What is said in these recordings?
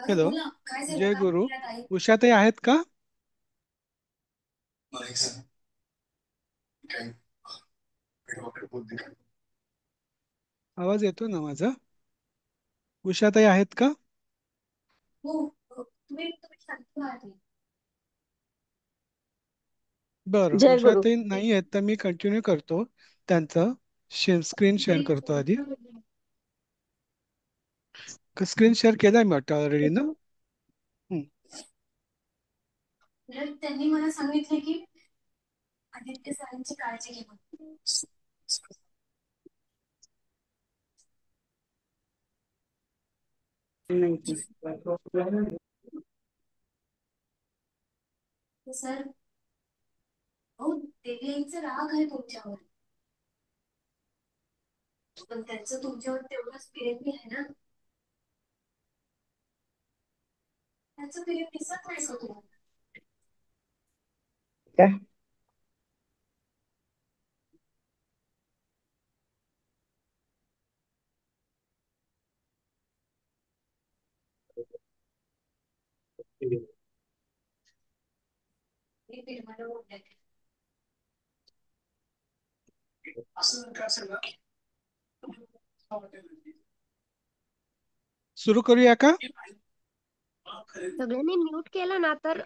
Hello. जय गुरु. उषाताई आहेत का? आवाज येतो ना माझा? उषाताई आहेत का? बरं, जय गुरु. उषाताई नाही आहेत तर मी कंटिन्यू करतो. त्यांचं स्क्रीन शेअर करतो आधी. स्क्रीन शेअर केलाय मी वाटतं ऑलरेडी ना. हं. त्यांनी मला सांगितले की आदित्य सरांची काळजी घे म्हणून. सर, हो देवी आईचा राग आहे तुमच्यावर, पण त्यांचं तुमच्यावर तेवढंच प्रेम बी आहे ना. त्यांचं प्रेम दिसत नाही का तुम्हाला? काय? मी प्रेमाला बोलले. असं काय असेल ना. सुरू करूया का? सगळ्यांनी म्यूट केलं ना तर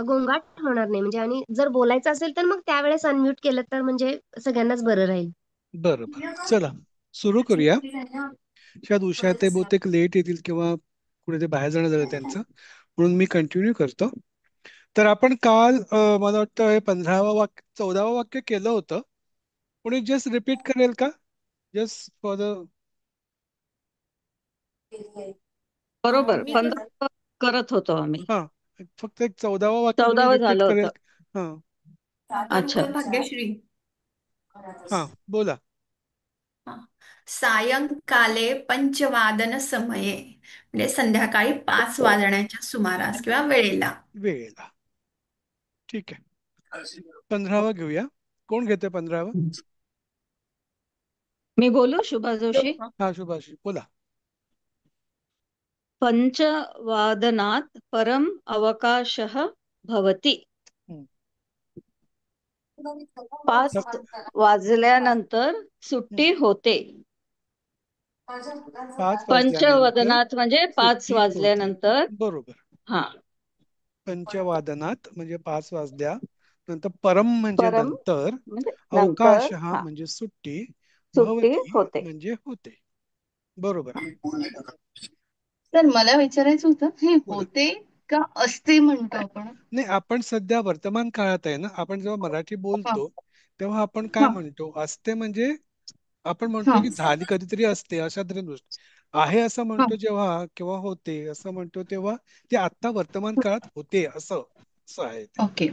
गोंगाट होणार नाही म्हणजे, आणि जर बोलायचं असेल तर मग त्यावेळेस अनम्यूट केलं तर म्हणजे सगळ्यांनाच बरं राहील. बरं बरं, चला सुरू करूया. शायद उषाताई बहुतेक लेट येतील किंवा कुठे ते बाहेर जाणं झालं त्यांचं, म्हणून मी कंटिन्यू करतो. तर आपण काल मला वाटतं हे 15वं वाक्य 14वं वाक्य केलं होतं. कोणी जस्ट रिपीट करेल का? Just for the. बरोबर, 15 करत होतो आम्ही. हा, फक्त एक 14वं वाक्य कोणी 14व रिपीट झालं करेल? होतं. हा. अच्छा. भाग्यश्री. हा, बोला. हा. सायंकाले पंचवादन समये म्हणजे संध्याकाळी 5 वाजण्याच्या सुमारास किंवा वेळेला. वेळेला. ठीक आहे, 15वं घेऊया. कोण घेते 15वं? मी बोलू, शुभा जोशी. हा, शुभाशी बोला. पंचवादनात परम अवकाशः भवति. हं. 5 वाजल्यानंतर हं. सुट्टी होते. 5 वाजल्यानंतर पंचवदनात म्हणजे 5 सुट्टी होते. वाजल्यानंतर. बरोबर. हा. पंचवादनात म्हणजे 5 वाजल्या नंतर, परम म्हणजे परम नंतर, म्हणजे नंतर. अवकाश हा हा. म्हणजे सुट्टी, सुट्टी भवती होते. म्हणजे होते. बरोबर. तर मला विचारायचं होतं, हे बोला. होते का असते म्हणतो आपण? नाही, आपण सध्या वर्तमान काळात आहे ना. आपण जेव्हा मराठी हा बोलतो तेव्हा आपण काय हा म्हणतो? असते म्हणजे आपण हा म्हणतो की झाली, कधीतरी असते, अशा तरी गोष्ट आहे असं हा. म्हणतो जेव्हा, किंवा होते असं म्हणतो तेव्हा ते आता वर्तमान काळात होते असं असं आहे ते. ओके.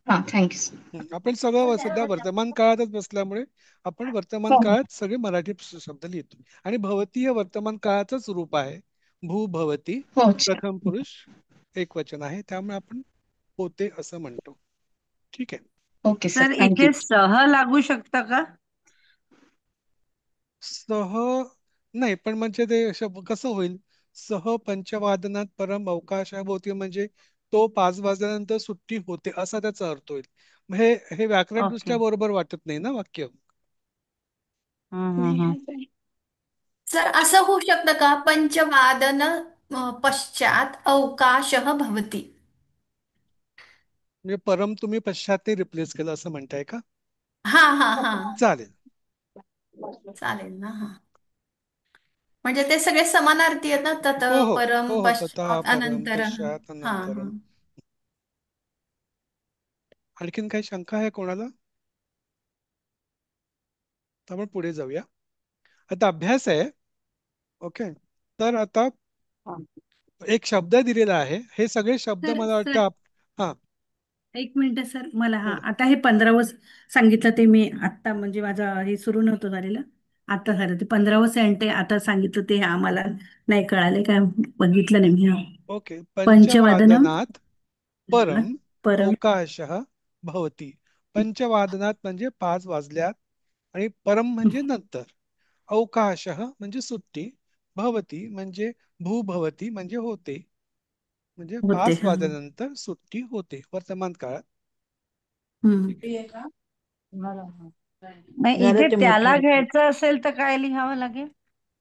हा, थँक्स. आपण सगळं सध्या वर्तमान काळातच बसल्यामुळे आपण वर्तमान हो काळात सगळे मराठी शब्द लिहितो. आणि भवती हे वर्तमान काळाचंच रूप आहे. भू भवती हो, अच्छा. प्रथम पुरुष एक वचन आहे, त्यामुळे आपण होते असं म्हणतो. ठीक आहे. Okay sir, sir thank you. इथे सह लागू शकतं का? सह नाही, पण म्हणजे ते कसं होईल? सह पंचवादनात परम अवकाशाभोवती म्हणजे तो 5 वाजल्यानंतर सुट्टी होते असा त्याचा अर्थ होईल. मग हे व्याकरण ओके. दृष्ट्या बरोबर वाटत नाही ना वाक्य. हम्म. सर असं होऊ शकतं का पंचवादन पश्चात अवकाशः भवति. म्हणजे परम तुम्ही पश्चात रिप्लेस केलं असं म्हणताय का? हा हा हा. चालेल. चालेल ना. हा, म्हणजे ते सगळे समानार्थी आहेत ना, तत हो हो. परम हो हो, ततः पश्चात परम अनंतर. पश्चात हा हा. अनंतरम. आणखीन काही शंका आहे कोणाला? तर आपण पुढे जाऊया. आता अभ्यास आहे. ओके. तर आता एक शब्द दिलेला आहे. हे सगळे शब्द सर मला वाटतं सर हा, एक मिनिट सर, मला बोला. आता हे 15वं सांगितलं ते मी आत्ता, म्हणजे माझं हे सुरू नव्हतं झालेलं, आता झालं ते 15वं सेंटे आता सांगितलं ते आम्हाला नाही कळाले, काय बघितलं नाही मी. हा. ओके. पंचवादन पंचवादनात परम परम. अवकाशः भवति. पंचवादनात म्हणजे 5 वाजल्यात, आणि परम म्हणजे नंतर, अवकाशः म्हणजे सुट्टी, भवती म्हणजे भूभवती म्हणजे होते. म्हणजे होते. 5 वाजल्यानंतर सुट्टी होते वर्तमान काळात. हम्म. ठीक आहे. नाही इथे त्याला घ्यायचं असेल तर काय लिहावं लागेल?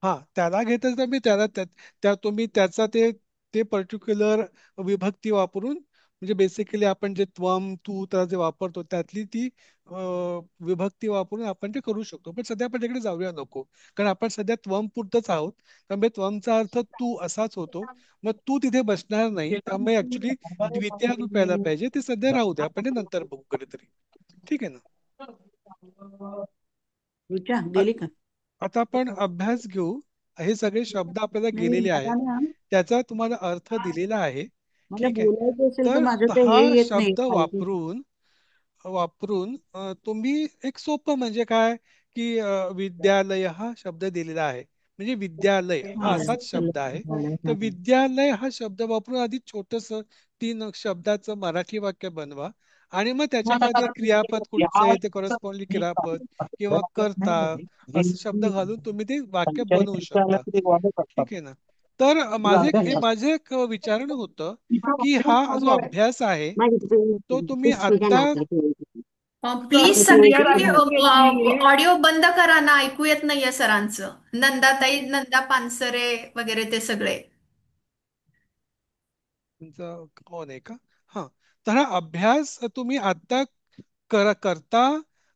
हा, त्याला घेतलं तर मी त्याला त्या तुम्ही त्याचा ते ते पर्टिक्युलर विभक्ती वापरून, म्हणजे बेसिकली आपण जे त्वम तू त्याला जे वापरतो त्यातली ती विभक्ती वापरून आपण ते करू शकतो. पण सध्या आपण तिकडे जाऊया नको, कारण आपण सध्या त्वम पुरतच आहोत. त्यामुळे त्वमचा अर्थ तू असाच होतो. मग तू तिथे बसणार नाही, त्यामुळे ऍक्च्युली द्वितीय रूप यायला पाहिजे. ते सध्या राहू दे, आपण ते नंतर बघू कधीतरी. ठीक आहे ना. रुचा आ- गेली का? आता आपण अभ्यास घेऊ. हे सगळे शब्द आपल्याला नाही गेलेले आहेत, मला ना त्याचा तुम्हाला अर्थ दिलेला आहे. मला ठीक आहे. बोलायचं असेल तर तर माझं ते हा हे येत नाही शब्द खालती. वापरून वापरून तुम्ही एक सोपं म्हणजे काय की विद्यालय हा शब्द दिलेला आहे. म्हणजे विद्यालय हा असाच शब्द आहे. तर विद्यालय हा शब्द वापरून आधी छोटस 3 शब्दाचं मराठी वाक्य बनवा, आणि मग त्याच्यामध्ये क्रियापद कुठचं आहे ते करस्पॉन्डिंग क्रियापद किंवा कर्ता असं शब्द घालून तुम्ही ते वाक्य बनवू शकता. ठीक आहे ना. तर माझे एक विचारण होतं की हा जो अभ्यास आहे तो तुम्ही आता प्लीज सगळ्यांनी ऑडिओ बंद करा ना, ऐकू येत नाहीये सरांचं. नंदाताई, नंदा पानसरे वगैरे ते सगळे. तुमचं कोण आहे का? हा. तर हा अभ्यास तुम्ही आता करता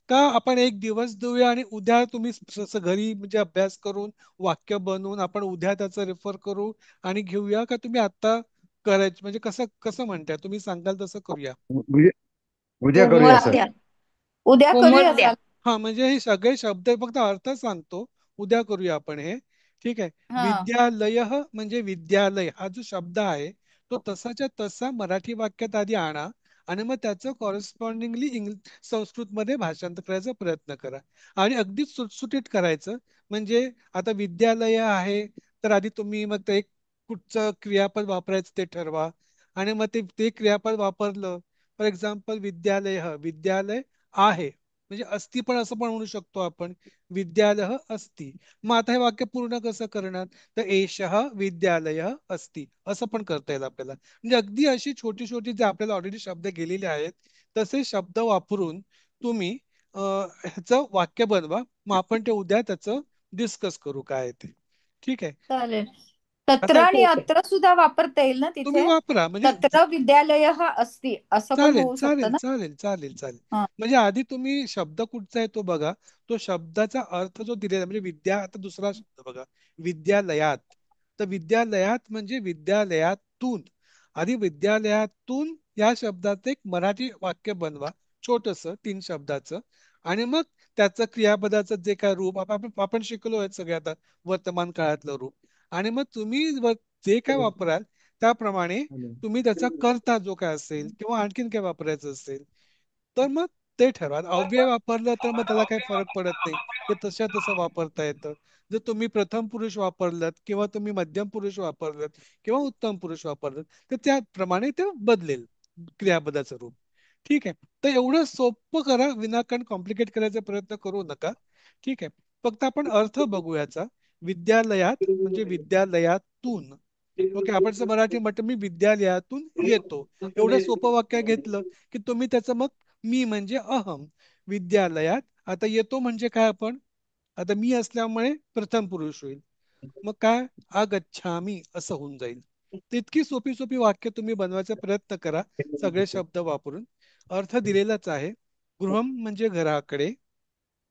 का आपण एक दिवस देऊया आणि उद्या तुम्ही घरी म्हणजे अभ्यास करून वाक्य बनवून आपण उद्या त्याचं रेफर करू आणि घेऊया, का तुम्ही आता करायचं म्हणजे कसं कसं म्हणताय तुम्ही सांगाल तसं करूया. उद्या करूया सर. उद्या करूया उद्या. हा, म्हणजे हे सगळे शब्द फक्त अर्थ सांगतो, उद्या करूया आपण हे. ठीक आहे. विद्यालय म्हणजे विद्यालय हा जो शब्द आहे तो तसाच्या तसा मराठी वाक्यात आधी आणा, आणि मग त्याचं कॉरेस्पॉन्डिंगली संस्कृतमध्ये भाषांतर करायचा प्रयत्न करा. आणि अगदीच सुटसुटीत करायचं. म्हणजे आता विद्यालय आहे तर आधी तुम्ही मग ते एक कुठचं क्रियापद वापरायचं ते ठरवा, आणि मग ते ते क्रियापद वापरलं. फॉर एक्झाम्पल विद्यालय विद्यालय आहे म्हणजे अस्ति पण असं पण म्हणू शकतो आपण. विद्यालय अस्ति. मग आता हे वाक्य पूर्ण कसं करणार, तर एषः विद्यालय अस्ति असं पण करता येईल आपल्याला. म्हणजे अगदी अशी छोटी छोटी जे आपल्याला ऑलरेडी शब्द गेलेले आहेत तसे शब्द वापरून तुम्ही ह्याचं वाक्य बनवा. मग आपण ते उद्या त्याचं डिस्कस करू काय ते. ठीक आहे. चालेल. तत्र आता आणि अत्र सुद्धा वापरता येईल ना तुम्ही तिथे? वापरा म्हणजे तत्र विद्यालय हा अस्ति असं पण चालेल होऊ शकतं चालेल ना? चालेल चालेल चालेल. हा. म्हणजे आधी तुम्ही शब्द कुठचा आहे तो बघा, तो शब्दाचा अर्थ जो दिलेला म्हणजे विद्या, आता दुसरा शब्द बघा विद्यालयात. तर विद्यालयात म्हणजे विद्यालयातून. आधी विद्यालयातून या शब्दाचं एक मराठी वाक्य बनवा, छोटस 3 शब्दाचं. आणि मग त्याचं क्रियापदाचं जे काय रूप आपण शिकलो आहेत सगळे आता वर्तमान काळातलं रूप. आणि मग तुम्ही जे काय वापराल त्याप्रमाणे तुम्ही त्याचा कर्ता जो काय असेल किंवा आणखीन काय वापरायचं असेल तर मग ते ठरवा. अव्यय वापरलं तर मग त्याला काही फरक पडत नाही, ते तशा तसं वापरता येतं. जर तुम्ही प्रथम पुरुष वापरलं किंवा तुम्ही मध्यम पुरुष वापरलं किंवा उत्तम पुरुष वापरलं तर त्याप्रमाणे ते बदलेल क्रियापदाचं रूप. ठीक आहे. तर एवढं सोपं करा, विनाकारण कॉम्प्लिकेट करायचा प्रयत्न करू नका. ठीक आहे. फक्त आपण अर्थ बघू याचा. विद्यालयात म्हणजे विद्यालयातून. ओके. आपण जर मराठी म्हटलं मी विद्यालयातून येतो, एवढं सोपं वाक्य घेतलं की तुम्ही त्याचं मग मी म्हणजे अहम विद्यालयात. आता येतो म्हणजे काय आपण, आता मी असल्यामुळे प्रथम पुरुष होईल. मग काय आगच्छामी असं होऊन जाईल. तितकी सोपी सोपी वाक्य तुम्ही बनवायचा प्रयत्न करा सगळे शब्द वापरून. अर्थ दिलेलाच आहे. गृहम म्हणजे घराकडे,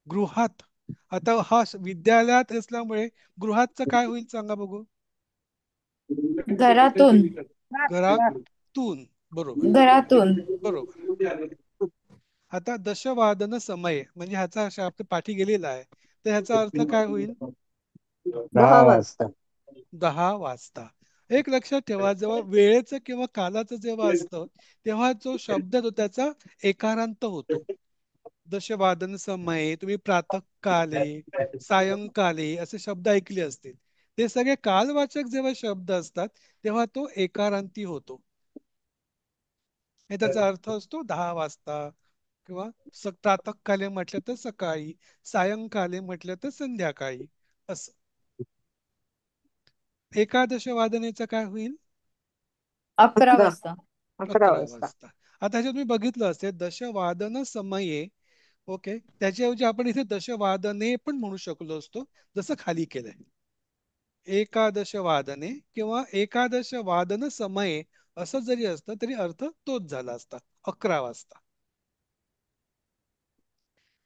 गृहात. आता हा विद्यालयात असल्यामुळे गृहातचं काय होईल सांगा बघू. घरातून. घरातून. बरोबर घरातून. बरोबर. आता दशवादन समय म्हणजे ह्याचा शब्द पाठी गेलेला आहे, तर ह्याचा अर्थ काय होईल. 10 वाजता. 10 वाजता. एक लक्षात ठेवा, जेव्हा वेळेचं किंवा कालाचं जेव्हा असतं तेव्हा जो शब्द तो त्याचा एकारांत होतो. दशवादन समय, तुम्ही प्रातःकाले सायंकाले असे शब्द ऐकले असतील. ते सगळे कालवाचक जेव्हा शब्द असतात तेव्हा तो एकारांती होतो. हे त्याचा अर्थ असतो 10 वाजता, किंवा प्रातःकाले म्हटलं तर सकाळी, सायंकाले म्हटलं तर संध्याकाळी असं. एकादश वादनेचा काय होईल. 11 वाजता. 11 वाजता. आता ह्याच्यात मी बघितलं असेल दशवादन समये. ओके, त्याच्याऐवजी आपण इथे दशवादने पण म्हणू शकलो असतो, जसं खाली केलंय एकादश वादने किंवा एकादश वादन समये. असं जरी असतं तरी अर्थ तोच झाला असता, 11 वाजता.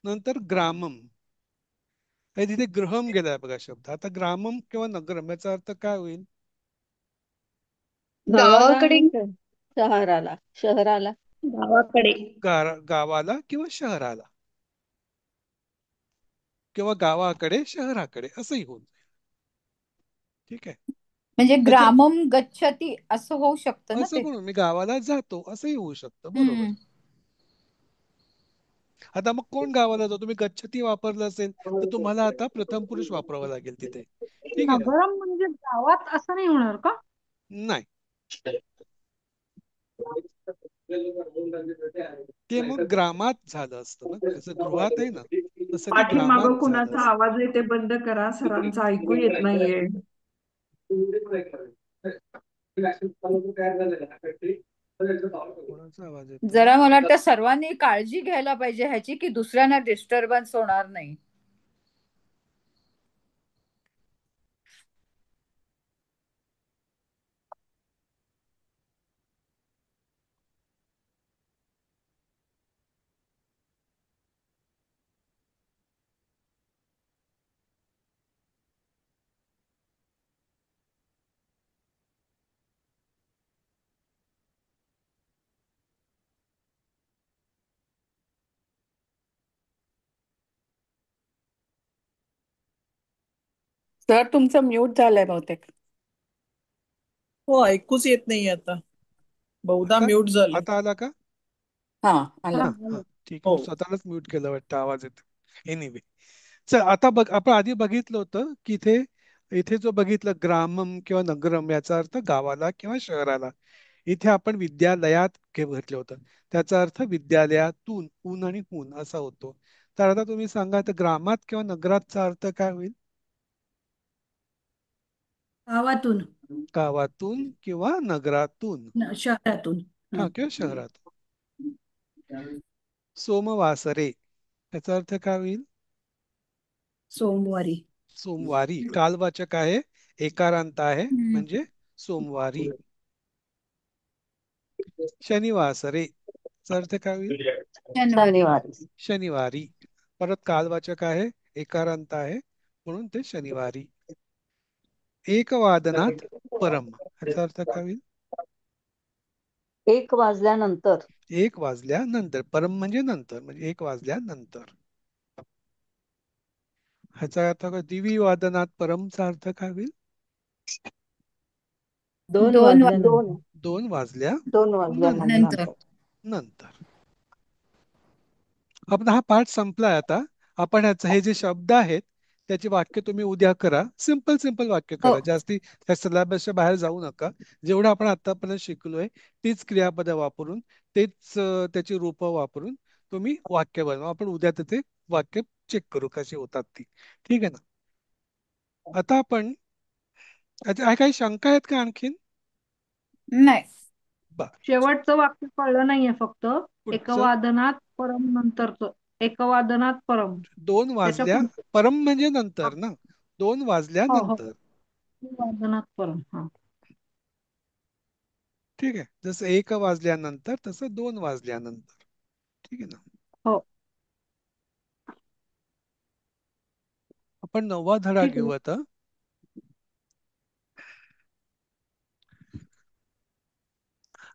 नंतर ग्रामम, हे तिथे ग्रहम गेलाय बघा शब्द. आता ग्रामम किंवा नगरम याचा अर्थ काय होईल? गावाकडे. शहराला शहराला गावाकडे. गावाला किंवा शहराला, किंवा गावाकडे शहराकडे असंही होऊन जाईल. ठीक आहे, म्हणजे त्याच्या ग्रामम गच्छती असं होऊ शकतं ना असं ते. म्हणून मी गावाला जातो असंही होऊ शकतं. बरोबर. आता मग कोण गावाला जातो? तुम्ही गच्छती वापरलं असेल तर तुम्हाला आता प्रथम पुरुष वापरावं लागेल तिथे. ठीक आहे ना? नगरम म्हणजे गावात असं नाही होणार का? नाही, ते मग ग्रामात झालं असतं ना, जसं गृहात आहे ना तसं ते ग्रामात पाठीमागं झालं कुणाचा असतं. आवाज आहे ते बंद करा, सरांचा ऐकू येत नाहीये. कोणाचा आवाज येतोय? जरा मला वाटतं सर्वांनी काळजी घ्यायला पाहिजे ह्याची, की दुसऱ्यांना डिस्टर्बन्स होणार नाही. सर तुमचं म्यूट झालंय बहुतेक. हो, ऐकूच येत नाही आता. बहुधा म्यूट झाले. आता आला का? हा आला. हा, ठीक आहे. मी स्वतःलाच म्यूट केलं वाटतं, आवाज येतो. एनिवे, चल आता बघ, आपण आधी बघितलं होतं की इथे इथे जो बघितलं ग्रामम किंवा नगरम याचा अर्थ गावाला किंवा शहराला. इथे आपण विद्यालयात घेतलं होतं, त्याचा अर्थ विद्यालयातून, ऊन आणि हून असा होतो. तर आता तुम्ही सांगा, तर ग्रामात किंवा नगरातचा अर्थ काय होईल? गावातून, गावातून किंवा नगरातून. शहरातून. हा, किंवा शहरातून. सोमवासरे याचा अर्थ काय होईल? सोमवारी. सोमवारी. कालवाचक आहे, एकारांत आहे, म्हणजे सोमवारी. शनिवासरे चा अर्थ काय होईल? शनिवारी. शनिवारी. परत कालवाचक आहे, एकारांत आहे, म्हणून ते शनिवारी. एक वादनात परम याचा अर्थ काय होईल? 1 वाजल्यानंतर. 1 वाजल्यानंतर. परम म्हणजे नंतर, म्हणजे 1 वाजल्यानंतर. ह्याचा अर्थ काय? दिवी वादनात परमचा अर्थ काय होईल? 2 वाजल्यानंतर. नंतर. आपण हा पाठ संपलाय आता. आपण हे जे शब्द आहेत त्याची वाक्य तुम्ही उद्या करा. सिंपल सिंपल वाक्य करा, जास्ती त्या सिलेबसच्या बाहेर जाऊ नका. जेवढं आपण आतापर्यंत शिकलोय तीच क्रियापदं वापरून, तेच त्याची रूपं वापरून तुम्ही वाक्य बनवा. आपण उद्या त्याचे वाक्य चेक करू कशी होतात ती. ठीक आहे ना? आता आपण काही शंका आहेत का आणखीन? नाही. शेवटचं वाक्य कळलं नाहीये फक्त. पुढचं? एकवादनात परम नंतरचं. एकवादनात परम. 2 वाजल्या परम म्हणजे नंतर ना, 2 वाजल्यानंतर. वादनात परम. हा, ठीक आहे. जसं 1 वाजल्यानंतर तसं 2 वाजल्यानंतर. ठीक आहे ना? हो. आपण 9वा धडा घेऊ आता.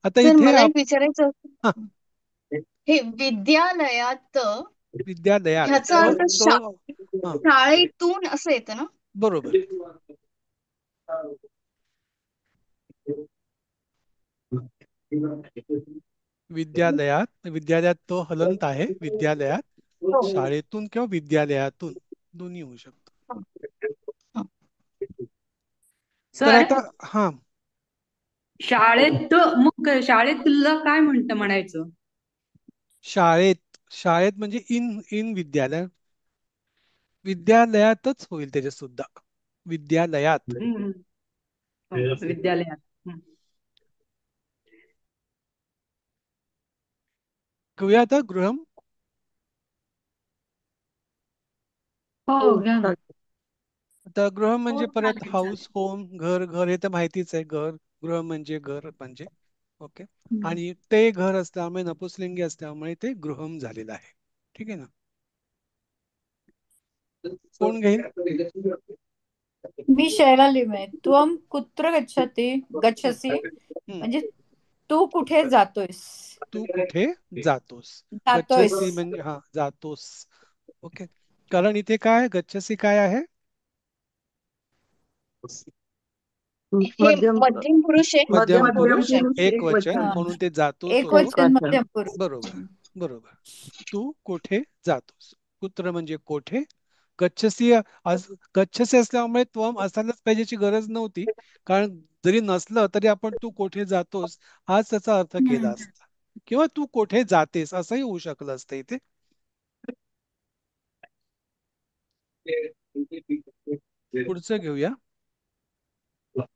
आता सर इथे मला एक विचारायचं हा, होतं. हे विद्यालयात विद्यालयात ह्याचा अर्थ हा, शाळेतून असं येतं ना? बरोबर. विद्यालयात तो हलंत आहे. विद्यालयात, शाळेतून किंवा विद्यालयातून दोन्ही होऊ शकतो. तर आता हा, शाळेत मग शाळेतला काय म्हणायचं? शाळेत म्हणजे इन विद्यालय. विद्यालयातच होईल त्याच्यात सुद्धा. विद्यालयात. विद्यालयात. घेऊया आता गृहम. हो घ्या ना. आता गृह म्हणजे हो परत चालेल हाऊस, चालेल. होम, घर. घर हे तर माहितीच आहे. घर, गृह म्हणजे घर म्हणजे. ओके. हम्म. आणि ते घर असल्यामुळे नपुसलिंगी असल्यामुळे ते गृहम झालेलं आहे. ठीक आहे ना. कोण घेईल? मी शैलाली आहे. त्वम कुत्र गच्छसी हम्म. म्हणजे तू कुठे जातोयस. तू कुठे जातोस? जातोयस. गच्छसी म्हणजे हा जातोस. ओके. कारण इथे काय गच्छसी काय आहे? हे मध्यम पुरुष आहे. मध्यम पुरुष आहे. एक वचन हा. म्हणून ते जातोस एक होतो. वचन मध्यम पुरुष. बरोबर बरोबर. तू कुठे जातोस? कुत्र म्हणजे कोठे. गच्छसी गच्छसी असल्यामुळे त्वम असायलाच पाहिजेची गरज नव्हती. कारण जरी नसलं तरी आपण तू कोठे जातोस हाच त्याचा अर्थ केला हम्म. असता. किंवा तू कोठे जातेस असंही होऊ शकलं असतं इथे. पुढचं घेऊया.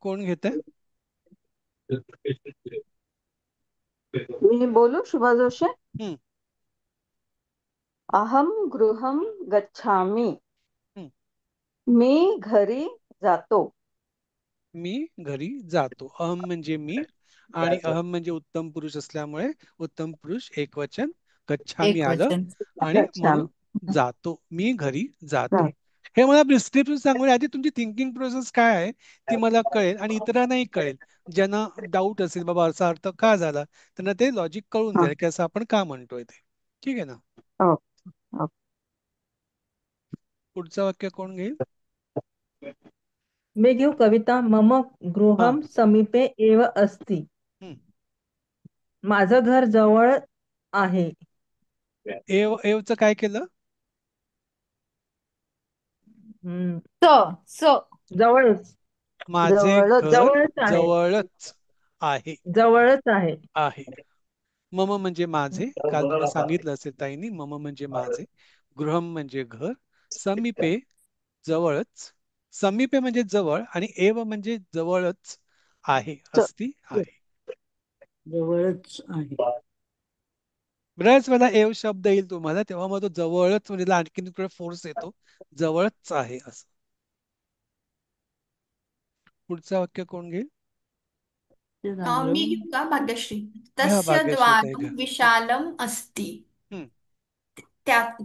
कोण घेत आहे? मी बोलू शुभा जोशी. हम्म. अहम गृहम गच्छामी. हम्म. मी घरी जातो. मी घरी जातो. अहम म्हणजे मी आणि अहम म्हणजे उत्तम पुरुष असल्यामुळे उत्तम पुरुष एकवचन गच्छामी एक आलं वचन. आणि गच्छामी. म्हणून जातो. मी घरी जातो. हे मला प्रिस्क्रिप्शन सांगून आधी तुमची थिंकिंग प्रोसेस काय आहे ती मला कळेल आणि इतरांनाही कळेल. ज्यांना डाऊट असेल बाबा असा अर्थ का झाला त्यांना ते लॉजिक कळून हा. जाईल की असं आपण का म्हणतोय ते. ठीक आहे ना. हो. हो. पुढचं वाक्य कोण घेईल? मी घेऊ कविता. मम हा. गृहम समीपे एव अस्ति. हम्म. माझं घर जवळ आहे. एवचं काय केलं? हम्म. स जवळच माझे घर जवळच आहे. जवळच आहे. जवळच आहे. आहे. मम म्हणजे माझे. काल तुम्हाला सांगितलं असेल ताईंनी. मम म्हणजे माझे. गृहम म्हणजे घर. समीपे जवळच. समीपे म्हणजे जवळ आणि एव म्हणजे जवळच आहे. अस्ति आहे. जवळच आहे. बऱ्याच वेळेला एव शब्द येईल तुम्हाला तेव्हा मग तो जवळच म्हणजे आणखीन थोडा फोर्स येतो. जवळच आहे असं. पुढचं वाक्य कोण घेईल? मी घेऊ का भाग्यश्री? घ्या तस्य भाग्यश्री ताई द्वारं घ्या. विशालम अस्ति. हम्म.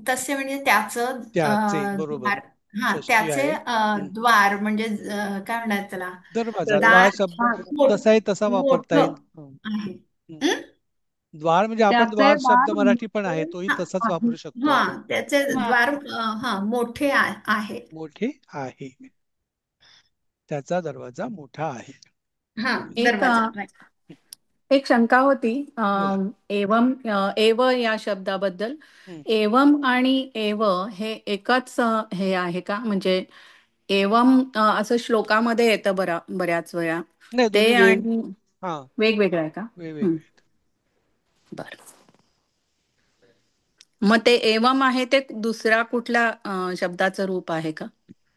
तस्य म्हणजे त्याचं त्याचे बरोबर. द्वार. हा षष्टी त्याचे आहे. हम्म. द्वार म्हणजे काय म्हणतात त्याला दरवाजा. द्वार दार. शब्द हा, तसाही तसा वापरता येईल. मोठं आहे. हम्म. हं? द्वार म्हणजे आपण त्याचे द्वार शब्द दार मराठी पण आहे मोठे तोही हा तसाच वापरू शकतो हा, आपण. त्याचे द्वार हा मोठे आहे. मोठे आहे. त्याचा दरवाजा मोठा आहे. हा एक दरवाजा right. एक शंका होती बोला. एवम एव या शब्दाबद्दल. हम्म. एवम आणि एव हे एकच हे आहे का? म्हणजे एवम असं श्लोकामध्ये येतं बऱ्याच वेळा. नाही दोन्ही ते आणि हा वेगवेगळं आहे का? वेगवेगळे. बरं. मग ते एवम आहे ते दुसऱ्या कुठल्या शब्दाचं रूप आहे का?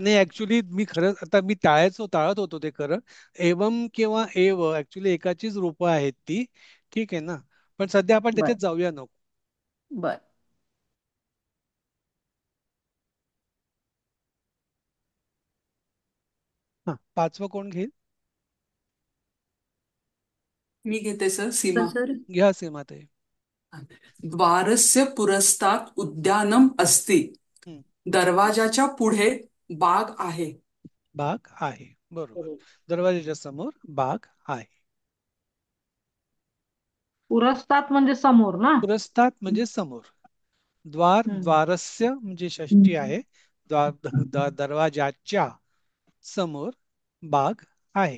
नाही ऍक्च्युली मी खरं आता मी टाळत होतो ते खरं. एवम किंवा एव ऍक्च्युली एकाचीच रूपं आहेत ती. ठीक आहे ना. पण सध्या आपण बर त्याच्यात जाऊया नको. बर. हा पाचवं कोण घेईल? मी घेते सर. तर सीमा. सर घ्या सीमाताई. द्वारस्य पुरस्तात् उद्यानम अस्ति. हम्म. दरवाजाच्या पुढे बाग आहे. बाग आहे. बरोबर. दरवाजाच्या समोर बाग आहे. पुरस्तात म्हणजे समोर ना. पुरस्तात म्हणजे समोर. द्वार द्वारस्य म्हणजे षष्टी आहे. दरवाजाच्या समोर बाग आहे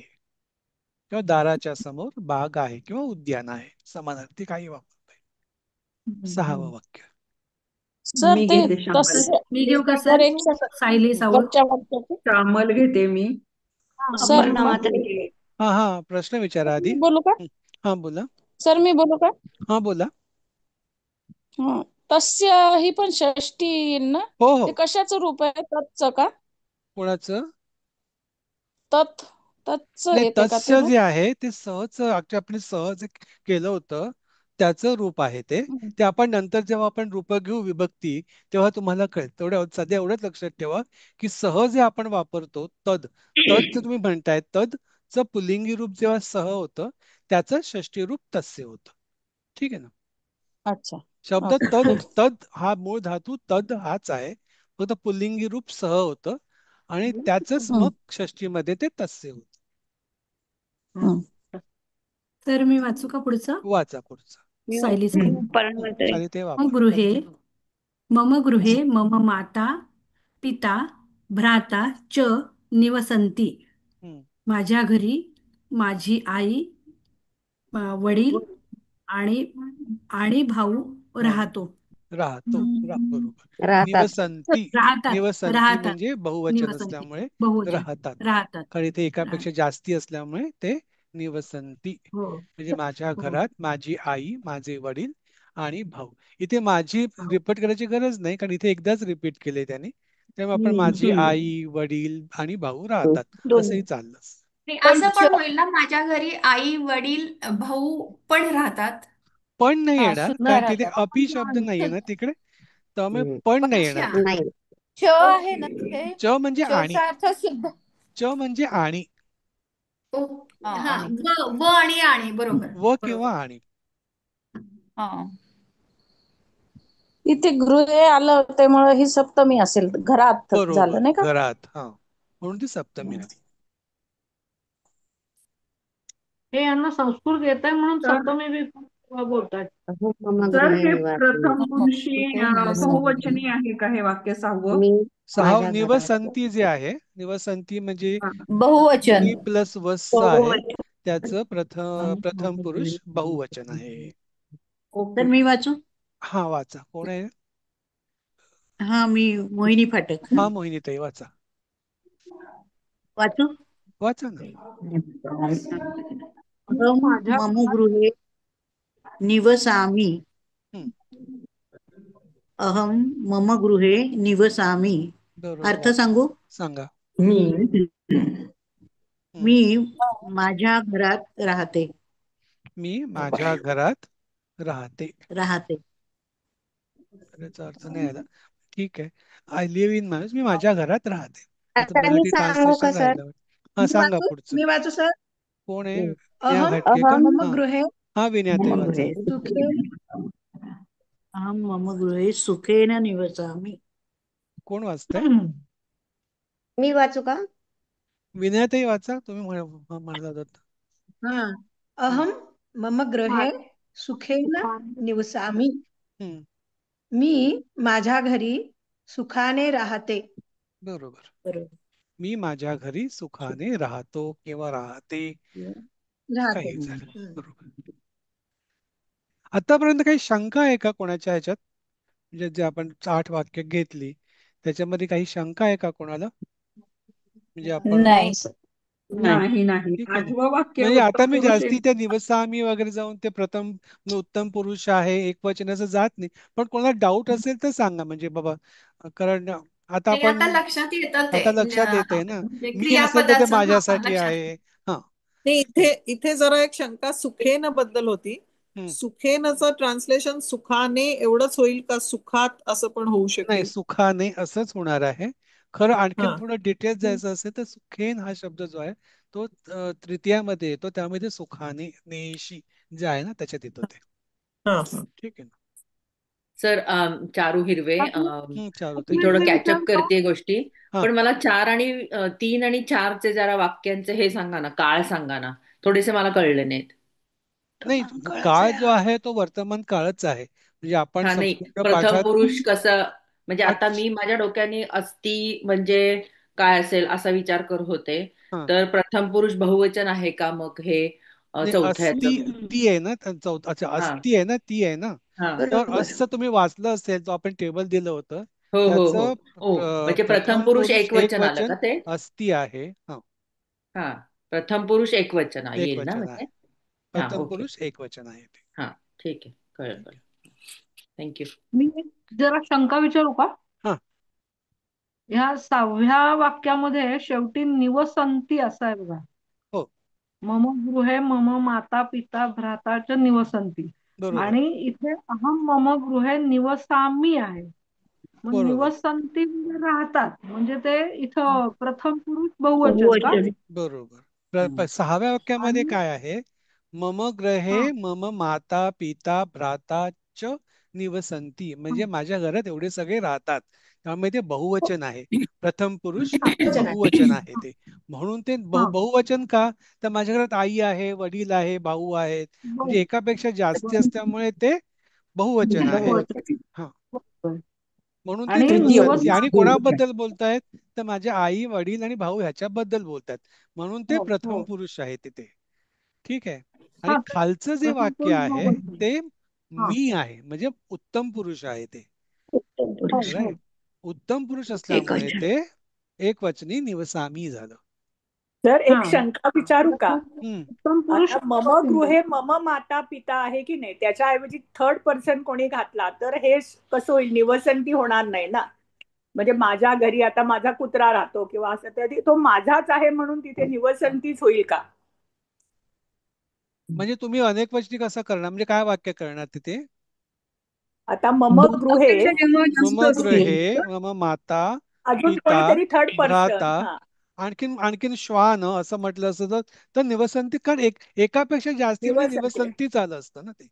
किंवा दाराच्या समोर बाग आहे किंवा उद्यान आहे. समानार्थी काही वापरता येईल. सहावं वाक्य. सर मी ते घेते श्यामल. मी घेऊ का सर सर? एक सायली सावंत. श्यामल घेते मी. सर अपर्णा म्हात्रे. हा हा प्रश्न विचारा आधी. बोलू का? हा बोला. सर मी बोलू का? हा बोला. हा. तस्य ही पण षष्टी येईल ना. हो ते हो. कशाचं रूप आहे? तत्चं का? कोणाचं? तत्चं नाही येते का ते तस्य रूप? जे आहे ते सहज आपण सहज केलं होतं. त्याचं रूप आहे ते. ते आपण नंतर जेव्हा आपण रूप घेऊ विभक्ती, तेव्हा तुम्हाला कळेल. तेवढ्या सध्या एवढंच लक्षात ठेवा की सहज जे आपण वापरतो तद, तदचं तुम्ही म्हणताय, तदचं पुल्लिंगी रूप जेव्हा सह होतं, त्याचं षष्टी रूप तस्य होतं. ठीक आहे ना. अच्छा. शब्द ओके. तद, तद हा मूळ धातू तद हाच आहे, फक्त पुल्लिंगी रूप सह होतं आणि त्याचंच मग षष्टीमध्ये ते तस्य होतं. तर मी वाचू का पुढचं? वाचा पुढचं. सायलीचं. ते मम वापर. गृहे मम माता पिता भ्राता च निवसन्ति. माझ्या घरी माझी आई, वडील आणि आणि भाऊ राहतो. बरोबर. राहतात. निवसंती, राहतात. निवसंती राहतात. म्हणजे बहुवचन निवसंती. असल्यामुळे बहुवचन. राहतात. राहतात. कारण इथे एकापेक्षा जास्ती असल्यामुळे ते निवसंती. हो. म्हणजे माझ्या हो. घरात माझी आई, माझे वडील आणि भाऊ. इथे माझी रिपीट करायची गरज नाही, कारण इथे एकदाच रिपीट केले त्यांनी. त्यामुळे आपण माझी आई, वडील आणि भाऊ राहतात असंही चाललं. नाही, असं पण होईल ना, माझ्या घरी आई वडील भाऊ पण राहतात. पण नाही येणार, सुद्धा कारण तिथे राहतात. अपी शब्द नाहीये ना तिकडे, त्यामुळे पण नाही येणार अच्छा. तिकडे. च आहे ना ते, च म्हणजे आणि. चा अर्थ सुद्धा. च म्हणजे आणि. हा, व आणि आणि, बरोबर. व किंवा आणि. इथे गृहे आलं त्यामुळे ही सप्तमी असेल, घरात झालं नाही का? घरात. हा, म्हणून ती सप्तमी आली. हे यांना संस्कृत येत आहे म्हणून सप्तमी विभक्ती बोलतात. सर हे प्रथम पुरुषी बहुवचनी आहे का हे वाक्य सहावं? निवसंती जे आहे, निवसंती म्हणजे बहुवचन मी प्लस वस आहे, त्याचं प्रथम पुरुष बहुवचन आहे. तर मी वाचू? हा वाचा. कोण आहे? हा, मी मोहिनी फाटक. हा, मोहिनी ताई वाचा. वाचू? वाचा ना. मम गृहे निवसामि. अहम मम गृहे निवसामि. अर्थ सांगू? सांगा. मी माझ्या घरात राहते. मी माझ्या घरात राहते. त्याचा अर्थ नाही आला. ठीक आहे. आय लिव्ह इन माणूस, मी माझ्या घरात राहते. आता मराठी ट्रान्सलेशन राहिलं. हा, सांगा पुढचं. मी वाचू सर? कोण आहे? मम गृहे. हा, विनयाताई वाचा. अहम मम गृहे सुखेन निवसामि. कोण वाचतंय? मी वाचू का? विनयाताई वाचा, तुम्ही म्हणला होता. हा, अहम मम गृहे सुखेन निवसामि. मी माझ्या घरी सुखाने राहते. बरोबर. मी माझ्या घरी सुखाने राहतो किंवा राहते. काही झालं. बरोबर. आतापर्यंत काही शंका आहे का कोणाच्या ह्याच्यात? म्हणजे जे आपण 8 वाक्य घेतली त्याच्यामध्ये काही शंका आहे का कोणाला? म्हणजे आपण नाही. आठवं वाक्य म्हणजे आता मी पुरुष जास्ती त्या निवसामी वगैरे जाऊन ते प्रथम उत्तम पुरुष आहे एकवचनाचं जात नाही, पण कोणाला डाऊट असेल तर सांगा. म्हणजे बाबा, कारण आता नाही, आपण आता लक्षात येतं ते. आता लक्षात येते ना, म्हणजे मी असेल तर ते क्रियापदाचं, हा, माझ्यासाठी लक्षात. आहे. हा, नाही, इथे जरा एक शंका सुखेन बद्दल होती. सुखेनचं ट्रान्सलेशन सुखाने एवढंच होईल का, सुखात असं पण होऊ नाही, शकेल? सुखाने असंच होणार आहे. खरं आणखीन थोडं डिटेल्स जायचं असेल तर सुखेन हा शब्द जो आहे तो तृतीयामध्ये येतो, त्यामध्ये सुखाने नेशी जे आहे ना त्याच्यात येतो ते. ठीक आहे ना सर. चारू हिरवे, मी थोडं कॅचअप करते गोष्टी, पण मला 4 आणि 3 आणि 4चे जरा वाक्यांचे हे सांगा ना, काळ सांगा ना, थोडेसे मला कळले नाहीत. नाही, काळ जो आहे तो वर्तमान काळच आहे. म्हणजे आपण नाही, संपूर्ण प्रथम पाठात पुरुष कसं, म्हणजे आता मी माझ्या डोक्याने अस्ति म्हणजे काय असेल असा विचार करत होते. तर प्रथम पुरुष बहुवचन आहे का मग हे चौथ्याचं? ती आहे ना, अच्छा, अस्ति आहे ना, ती आहे ना. तर असं तुम्ही वाचलं असेल, जो आपण टेबल दिलं होतं त्याचं म्हणजे प्रथम पुरुष एकवचन आलं का ते? अस्ति आहे. हा, प्रथम पुरुष एकवचन येईल ना, एकवचन आहे. म्हणजे प्रथम पुरुष एकवचन आहे ते. हा, ठीक आहे, कळलं. थँक्यू. मी जरा शंका विचारू का? ह्या 6व्या वाक्यामध्ये शेवटी निवसंती असं आहे बघा. हो. मम गृहे मम माता पिता भ्राताच निवसंती. बरोबर आणि इथे अहम मम गृहे निवसामी आहे. मग बरोबर निवसंती म्हणजे राहतात, म्हणजे ते इथं प्रथम पुरुष बहुवचन का? बरोबर. सहाव्या वाक्यामध्ये आणि काय आहे? मम ग्रहे हा मम माता पिता भ्राता च निवसंती, म्हणजे माझ्या घरात एवढे सगळे राहतात. त्यामुळे ते बहुवचन आहे. प्रथम पुरुष बहुवचन आहे ते. म्हणून ते हा बहुवचन का? तर माझ्या घरात आई आहे, वडील आहे, भाऊ आहेत, म्हणजे एकापेक्षा जास्ती असल्यामुळे ते बहुवचन आहे. हा, म्हणून ते आणि निवसंती. आणि निवसामी कोणाबद्दल बोलतायत? तर माझ्या आई वडील आणि भाऊ ह्याच्याबद्दल बोलतात. म्हणून ते प्रथम पुरुष आहे तिथे. ठीक आहे. आणि हा खालचं जे प्रथम वाक्य पुरुष आहे बहुवचन. ते हा मी आहे, म्हणजे उत्तम पुरुष आहे ते. हो हो राईट. उत्तम पुरुष असल्यामुळे ते एक वचनी निवसामी झालं. जर हा एक शंका विचारू का? उत्तम पुरुष आता मम गृहे मम माता पिता आहे की नाही, त्याच्याऐवजी थर्ड पर्सन कोणी घातला तर हे कसं होईल? निवसंती होणार नाही ना. म्हणजे माझ्या घरी आता माझा कुत्रा राहतो किंवा असं, तरी तो माझाच आहे म्हणून तिथे निवसंतीच होईल का? म्हणजे तुम्ही अनेक वचनी कसं करणार? म्हणजे काय वाक्य करणार तिथे? आता मम गृहे मम गृहे मम माता अजून पिता कोणीतरी थर्ड पर्सन. भ्राता, हा, आणखीन श्वान असं म्हटलं असतं तर निवसंती, कारण एकापेक्षा जास्ती म्हणजे निवसंती. निवसंतीच आलं असतं ना ते.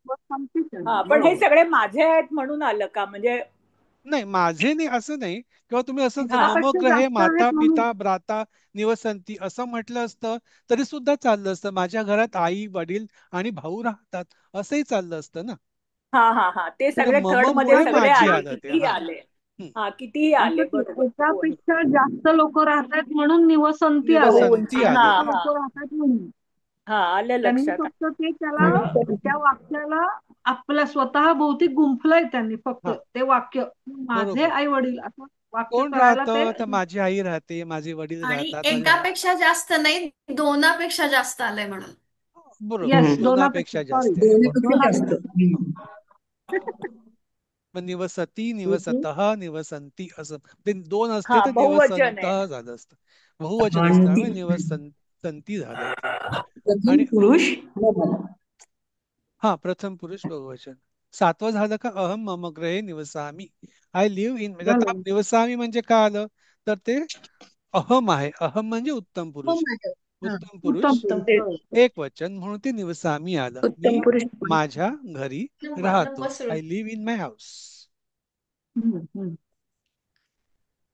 हा, पण हे सगळे माझे आहेत म्हणून आलं का? म्हणजे नाही, माझे नाही असं नाही. किंवा तुम्ही असं हा मम ग्रहे माता पिता भ्राता निवसंती असं म्हटलं असतं तरी सुद्धा चाललं असतं. माझ्या घरात आई वडील आणि भाऊ राहतात असंही चाललं असतं ना. हा हा हा, ते म्हणजे सगळे थर्ड मध्ये मममुळे सगळे माझी आले, आलं ते. कितीही हा. आले. हा, कितीही आले, बरोबर. एकापेक्षा जास्त लोक राहतात म्हणून निवसंती आले. निवसंती हा आले. अनेक हा लोक राहतात म्हणून हा, आलं त्यांनी लक्षात. फक्त ते त्याला त्या वाक्याला आपल्या स्वतः भोवती गुंफलंय त्यांनी फक्त हा, ते वाक्य. माझे बरोबर. आई वडील असं वाक्य कोण करायला ते राहतं? तर माझी आई राहते, माझे वडील आणि राहतात, माझे एकापेक्षा जास्त नाही, दोनापेक्षा जास्त आलंय म्हणून. बरोबर. येस दोनापेक्षा दोनापेक्षा सॉरी जास्त आहे. दोनापेक्षा. मग निवसती निवसतः निवसंती असं ते दोन असते हा, तर बहुवचन निवसंत आहे. झालं असतं. बहुवचन असल्यामुळे निवसंती झालं इथे. प्रथम आणि पुरुष मम. हा, प्रथम पुरुष बहुवचन. सातवं झालं का? अहम मम गृहे निवसामी, आय लिव्ह इन. म्हणजे आता झालं. निवसामी म्हणजे काय आलं? तर ते अहम आहे. अहम म्हणजे उत्तम पुरुष. उत्तम उत्तम पुरुष पुरुष. एक वचन म्हणून ते निवसामी आलं. उत्तम मी पुरुष. माझ्या घरी राहतो. I live in my house.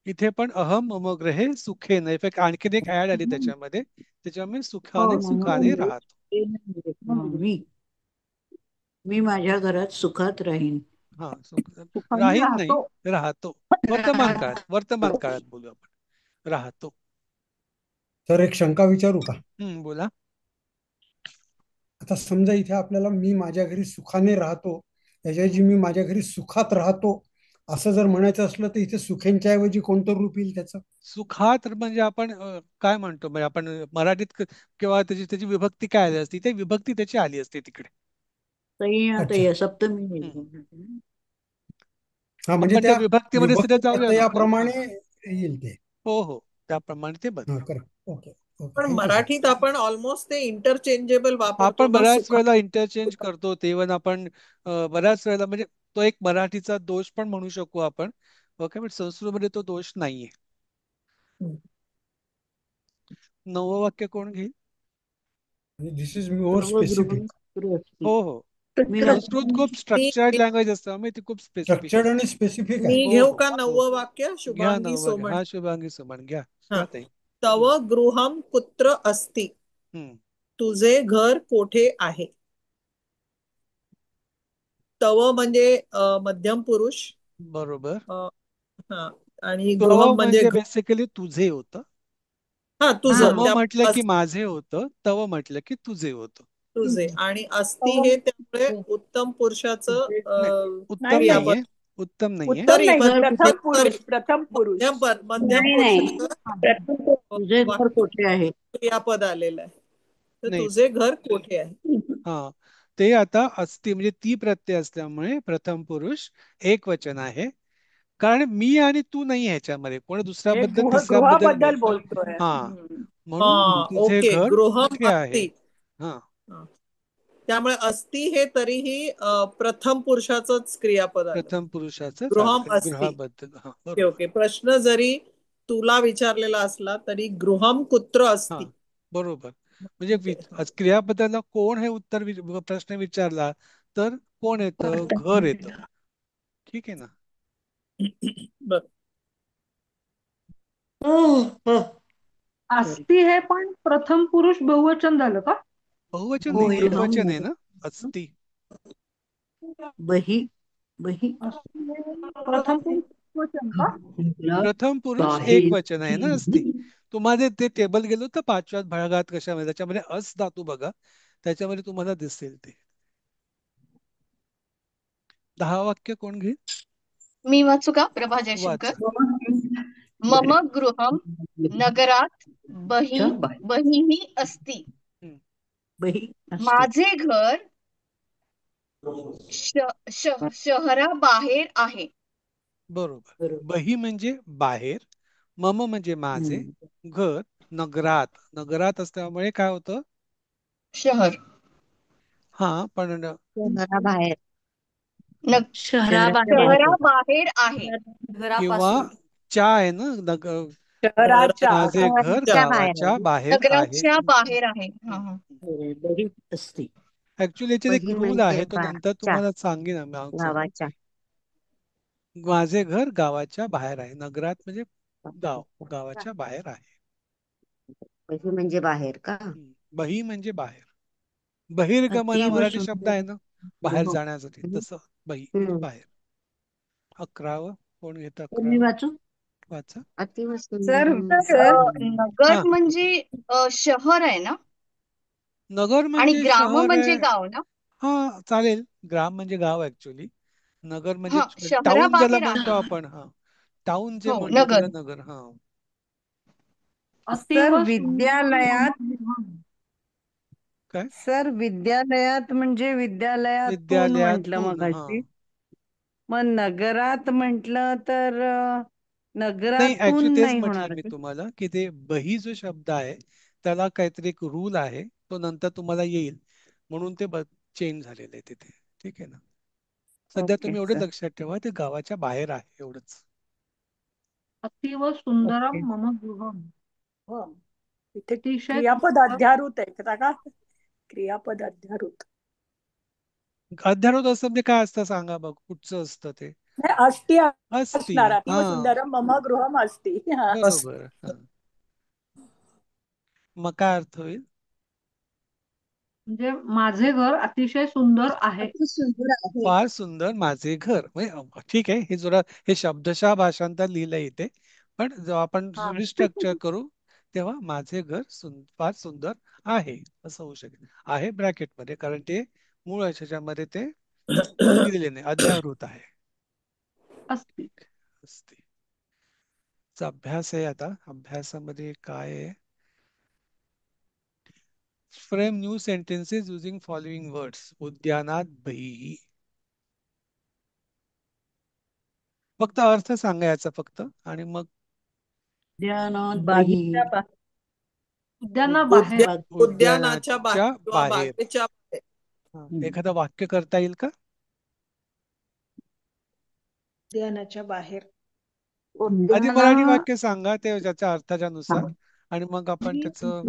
इथे पण अहम मम गृहे सुखेन, इफेक्ट आणखीन एक ऍड आली त्याच्यामध्ये. त्याच्यामुळे सुखाने राहतो. मी माझ्या घरात सुखात राहीन. हा, सुखाने राहीन नाही, राहतो. राहतो. वर्तमान काळात बोलू आपण. राहतो. तर एक शंका विचारू का? बोला. आता समजा इथे आपल्याला मी माझ्या घरी सुखाने राहतो याच्याऐवजी मी माझ्या घरी सुखात राहतो असं जर म्हणायचं असलं तर इथे सुखेंच्या ऐवजी कोणतं रूप येईल त्याचं? सुखात म्हणजे आपण काय म्हणतो? म्हणजे आपण मराठीत किंवा त्याची विभक्ती काय आली असती? ते विभक्ती त्याची आली असते तिकडे. सप्तमी. हा, म्हणजे आपण त्या विभक्तीमध्ये सुद्धा विभक्ती जाऊया ना. प्रमाणे येईल ते. हो, त्याप्रमाणे ते बदल. ओके. पण मराठीत आपण ऑलमोस्ट ते इंटरचेंजेबल वापरतो. आपण बऱ्याच वेळेला इंटरचेंज करतो. ते इव्हन आपण बऱ्याच वेळेला, म्हणजे तो एक मराठीचा दोष पण म्हणू शकू आपण. ओके, पण संस्कृतमध्ये तो दोष नाहीये. 9वं वाक्य कोण घेईल? दिस इज मोर स्पेसिफिक. हो. संस्कृत खूप स्ट्रक्चर्ड लँग्वेज असतं. मी ती खूप स्ट्रक्चर्ड आणि स्पेसिफिक मी आहे. घेऊ का 9वं वाक्य? घ्या शुभांगी 9वं. सोमण. हा, शुभांगी सोमण घ्या. ताई. तव गृहम कुत्र अस्ति, तुझे घर कोठे आहे? तव म्हणजे मध्यम पुरुष. बरोबर. हा, आणि तव गृहम म्हणजे बेसिकली तुझे होतं. हा, तुझं. मम म्हटलं की माझे होतं, तव म्हटलं की तुझे होतं. तुझे. आणि अस्ति हे त्यामुळे उत्तम पुरुषाचं नाहीये. उत्तम नाहीये. प्रथम पुरुष मध्यम तुझे घर कोठे आहे क्रियापद आलेलं आहे. तर तुझे घर कोठे आहे? हा, ते आता अस्ति म्हणजे ती प्रत्यय असल्यामुळे प्रथम पुरुष एक वचन आहे. कारण मी आणि तू नाही ह्याच्यामध्ये, कोण दुसऱ्याबद्दल तिसऱ्याबद्दल बोलतोय. हा, म्हणून तुझे घर कुठे आहे? हा, त्यामुळे अस्ति हे तरीही प्रथम पुरुषाचंच क्रियापद आलं. प्रथम पुरुषाचं गृहम अस्ति. गृहाबद्दल. हा, ओके बरोबर. ओके. प्रश्न जरी तुला विचारलेला असला तरी गृहम कुत्र हा, अस्ति. बरोबर. म्हणजे क्रियापदाला कोण हे उत्तर प्रश्न विचारला तर कोण येतं? घर येतं. ठीक आहे ना. बर. अस्ति हे पण प्रथम पुरुष बहुवचन झालं का? बहुवचन नाही, एकवचन आहे ना अस्ति. बही बही प्रथम पुरुष बहुवचन का? प्रथम पुरुष एक वचन आहे ना अस्ति. तुम्हाला ते टेबल गेलो तर 5व्या भागात कशामध्ये त्याच्यामध्ये अस धातू बघा, त्याच्यामध्ये तुम्हाला दिसेल ते. 10 वाक्य कोण घेईल? मी वाचू का? प्रभा जयशंकर. मम गृहम नगरात बहिः अस्ति. माझे घर शहराबाहेर आहे. बरोबर. बही म्हणजे बाहेर, मम म्हणजे माझे, घर नगरात. नगरात असल्यामुळे काय होतं? शहर. हा, पण शहराबाहेर शहराबाहेर आहे. किंवा च्या आहे ना, शहराच्या माझे घर गावाच्या बाहेर आहे. नगराच्या बाहेर आहे. ऍक्च्युली याच्यात एक रूल आहे, तो नंतर तुम्हाला सांगेन. गावाच्या माझे घर गावाच्या बाहेर आहे. नगरात म्हणजे गाव, गावाच्या बाहेर आहे. बही म्हणजे बाहेर का? बही म्हणजे बाहेर. बहिर्गमन मराठी शब्द आहे ना, बाहेर जाण्यासाठी, तसं बही बाहेर. 11वं कोण घेतं? 11 वाचू वाचा. नगर म्हणजे शहर आहे ना. नगर आणि म्हणजे ग्राम शहर म्हणजे आहे. गाव ना. हा, चालेल. ग्राम म्हणजे गाव ऍक्च्युली. नगर म्हणजे टाउन शहराबाहेर ज्याला आहे. म्हणतो आपण. हा, टाउन जे हो, म्हणतो नगर. त्याला नगर. हा, अतीव विद्यालयात काय सर विद्यालयात म्हणजे विद्यालयातून म्हटलं विद्यालयातून. हा, मगाशी. मग नगरात म्हटलं तर नाही, नगरातून ऍक्च्युली तेच नाही म्हटलं होणार मी का? तुम्हाला की ते बही जो शब्द आहे त्याला काहीतरी एक रूल आहे, तो नंतर तुम्हाला येईल, म्हणून ते चेंज झालेलं आहे तिथे. ठीक आहे ना. सध्या तुम्ही एवढे लक्षात ठेवा, ते गावाच्या बाहेर आहे, एवढंच. अतीव सुंदरम मम गृहम. इथे क्रियापद अध्यारूत आहे का? क्रियापद अध्यारूत. अध्यारोत असतं म्हणजे काय असतं सांगा बघ, कुठचं असतं ते? अस्ति अस्ति. असणार. अतीव सुंदरम मम गृहम अस्ति. बरोबर. मग काय अर्थ होईल? म्हणजे माझे घर अतिशय सुंदर आहे. फार सुंदर माझे घर. म्हणजे ठीक आहे, हे जरा हे शब्दशः भाषांतर लिहिलंय इथे, पण जेव्हा आपण रिस्ट्रक्चर करू तेव्हा माझे घर फार सुंदर आहे असं होऊ शकेल. आहे ब्रॅकेटमध्ये, कारण ते मूळ ह्याच्यामध्ये ते दिलेले नाही, अध्यावृत आहे. अस्ति. अभ्यास आहे. आता अभ्यासामध्ये काय आहे? Frame new sentences using following words. उद्यानात बही. फक्त अर्थ सांगायचा फक्त, आणि मग उद्यानाच्या बाहेर. एखादं वाक्य करता येईल का? उद्यानाच्या बाहेर. आधी मराठी वाक्य सांगा ते ज्याच्या अर्थाच्या नुसार, आणि मग आपण त्याचं.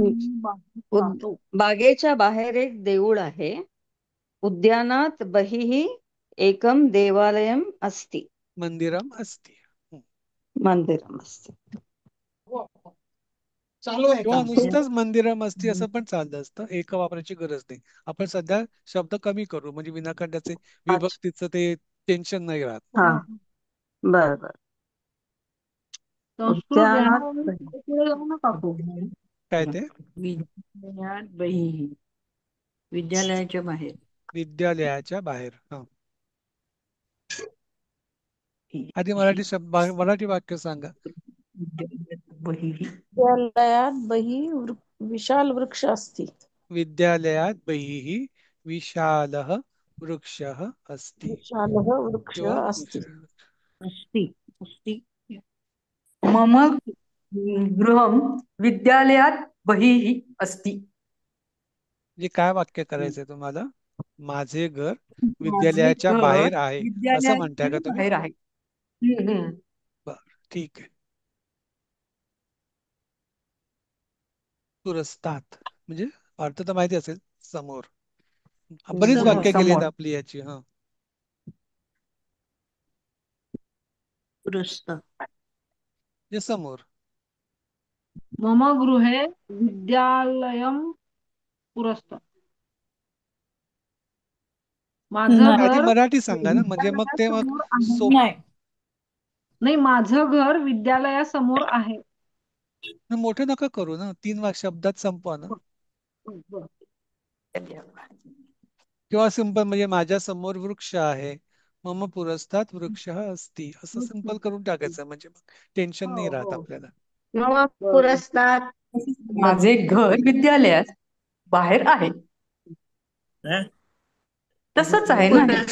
बागेच्या बाहेर एक देऊळ आहे. उद्यानात बहिः एकम देवालयम अस्ति. मंदिरम अस्ति. मंदिरम अस्ति. किंवा नुसतंच मंदिरम अस्ति असं पण चाललं असतं. एक वापरायची गरज नाही. आपण सध्या शब्द कमी करू, म्हणजे विनाकांडाचे विभक्तीचं ते टेन्शन नाही राहत. बरोबर. काय ते? विद्यालयाच्या बाहेर. विद्यालयाच्या बाहेर. हा, आधी मराठी शब्द मराठी वाक्य सांगा. विद्यालयात बहिः विशाल वृक्ष अस्ति. विद्यालयात बहिः विशालः वृक्षः अस्ति. विशालः वृक्षः अस्ति. मम गृहम विद्यालयात बहिः अस्ति. म्हणजे काय वाक्य करायचंय तुम्हाला? माझे घर माझे विद्यालयाच्या घर बाहेर आहे असं म्हणताय का विद्यालयाच्या तुम्ही? बाहेर आहे. बर, ठीक आहे. पुरस्तात म्हणजे अर्थ तर माहिती असेल, समोर. बरीच समोर वाक्य केली समोर आपली याची. हा, पुरस्तात म्हणजे समोर. मम गृहे विद्यालयम पुरस्तात. माझं आधी घर मराठी सांगा ना, म्हणजे मग ते मग विद्यालयासमोर आहे. सोप नाही, माझं घर विद्यालयासमोर आहे. मोठे नका करू ना, 3 शब्दात संपवा ना. किंवा सिंपल म्हणजे माझ्या समोर वृक्ष आहे, मम पुरस्तात वृक्ष अस्ति, असं सिंपल करून टाकायचं, म्हणजे मग टेन्शन नाही राहत आपल्याला. मम पुरस्तात माझे घर विद्यालयात बाहेर आहे. तसंच आहे ना हे.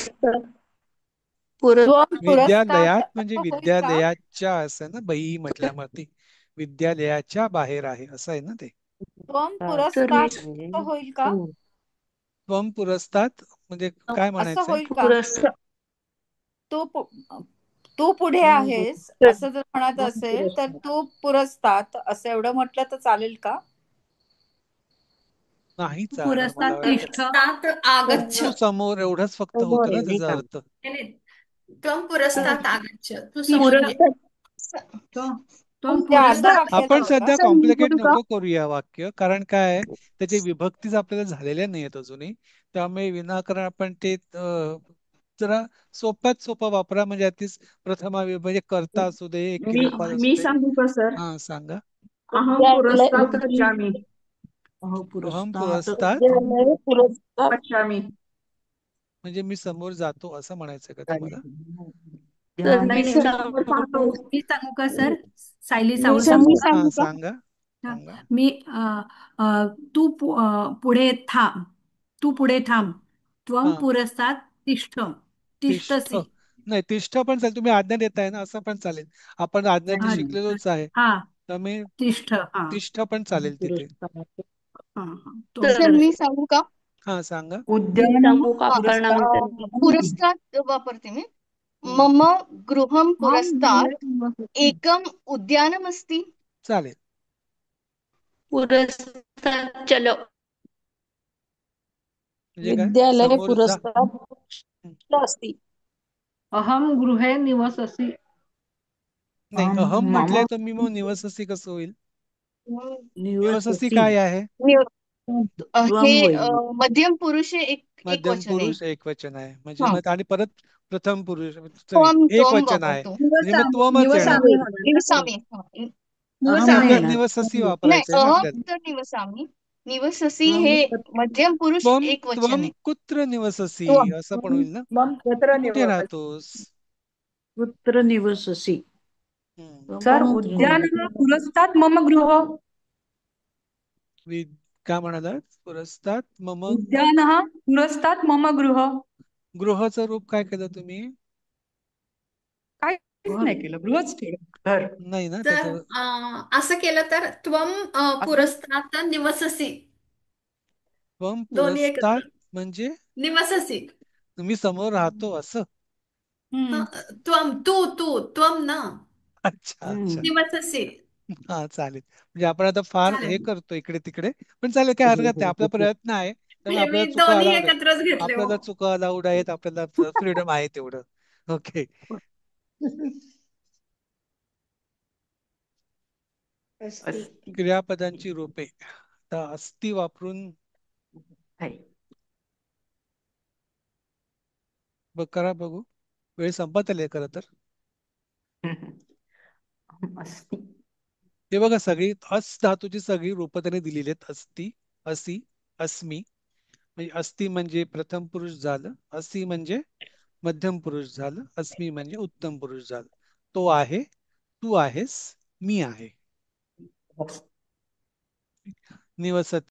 त्वम विद्यालयात पुरस्तात म्हणजे असं होईल का? विद्यालयाच्या असं ना, बाई म्हटल्यावरती विद्यालयाच्या बाहेर आहे असं आहे ना ते. त्वम पुरस्तात असं होईल का? त्वम पुरस्तात म्हणजे काय असं म्हणायचंय? होईल का? तू पुढे आहेस असं जर म्हणत असेल तर तू पुरस्तात असं एवढं म्हटलं तर चालेल का? नाही चालणार मला पुरस्तात वाटतं. तिष्ठ आगच्छ. तू समोर एवढंच फक्त होतं ना त्याचा अर्थ. त्वम पुरस्तात आगच्छ. तू तिष्ठ समोर ये. त्वम ते अर्ध पुरस्तात वाक्याचं आपण आहे सध्या का? कॉम्प्लिकेट नको करूया वाक्य, कारण काय आहे, त्याची विभक्तीच आपल्याला झालेल्या नाहीयेत अजूनही. त्यामुळे विनाकारण आपण ते जरा सोप्यात सोपं वापरा, म्हणजे अतिच प्रथमा म्हणजे करता असू दे, एक मी क्रियापद असू मी दे. सांगू का सर? हा सांगा. अहम पुरस्तात पश्यामी. अहम पुरस्तात पश्यामी. म्हणजे मी समोर जातो असं म्हणायचं का तुम्हाला? नाही नाही, मी समोर पाहतो. मी सांगू का सर? सायली मी सांगू सांगू का? हा का? सांगा. हा. सांगा. मी तू पुढे थांब. तू पुढे थांब. त्वम हा, पुरस्तात तिष्ठ. तिष्ठ. तिष्ठसी. नाही, तिष्ठ पण चालेल, तुम्ही आज्ञा देताय ना, असं पण चालेल. आपण आज्ञा ती शिकलेलोच आहे, हा त्यामुळे तिष्ठ. हा तिष्ठ पण चालेल तिथे. हा हा. सर मी सांगू का? हा सांगा. मी सांगू का? पुरस्तात वापरते मी. मम गृहं पुरस्तात् एकम उद्यानमस्ति. चालेल. पुरस्तात चलो. म्हणजे काय? विद्यालय समोर जा. पुरस्तात अस्ति. अहम गृहे निवससि. नाही, अहम म्हटलंय तर मी मग निवससी कसं होईल? निवससी काय आहे? हे मध्यम पुरुष एक मध्यम वचन आहे. पुरुष एक वचन आहे, म्हणजे हा. मग आणि परत प्रथम पुरुष त्वम एक त्वम वचन आहे, वापरतो. म्हणजे मग त्वमच येणार. निवसामी. नंतर निवससी नाही, वापरायचंय ना अहम आपल्याला. तर निवसामी. निवससी हे मध्यम पुरुष एक वचन त्वम आहे. कुत्र निवससी असं पण होईल ना. मम कुत्र तू कुठे राहतोस? पुत्र निवससी. सर उद्यान पुरस्तात मम गृह. काय म्हणाला? पुरस्तात मम उद्यान पुरस्तात मम गृह. गृहाचं रूप काय केलं तुम्ही? काहीच नाही केलं, गृहच ठेवलं. घर नाही ना तर त्याचं. असं केलं तर त्वम पुरस्तात निवससी. त्वम दोन्ही पुरस्तात एकत्र. म्हणजे निवससी. तुम्ही समोर राहतो असं. त्वम त्वम ना. अच्छा अच्छा. निवससी. हा चालेल, म्हणजे आपण आता फार हे चालेल. करतो इकडे तिकडे, पण चालेल, काय हरकत नाही, आपला प्रयत्न आहे, त्यामुळे मी आपल्याला चुका दोन्ही अलाउड आहेत. एकत्रच घेतले हो. आपल्याला चुका अलाउड आहेत, आपल्याला फ्रीडम आहे तेवढं. ओके. क्रियापदांची रूपे. आता अस्ति वापरून करा बघू. वेळ संपत आली खरं तर. हे बघा, सगळी अस धातूची सगळी रूप त्याने दिलेली आहेत. अस्ति, असी, अस्मी. म्हणजे अस्ति म्हणजे प्रथम पुरुष झालं, असी म्हणजे मध्यम पुरुष झालं, अस्मी म्हणजे उत्तम पुरुष झालं. तो आहे, तू आहेस, मी आहे. निवसती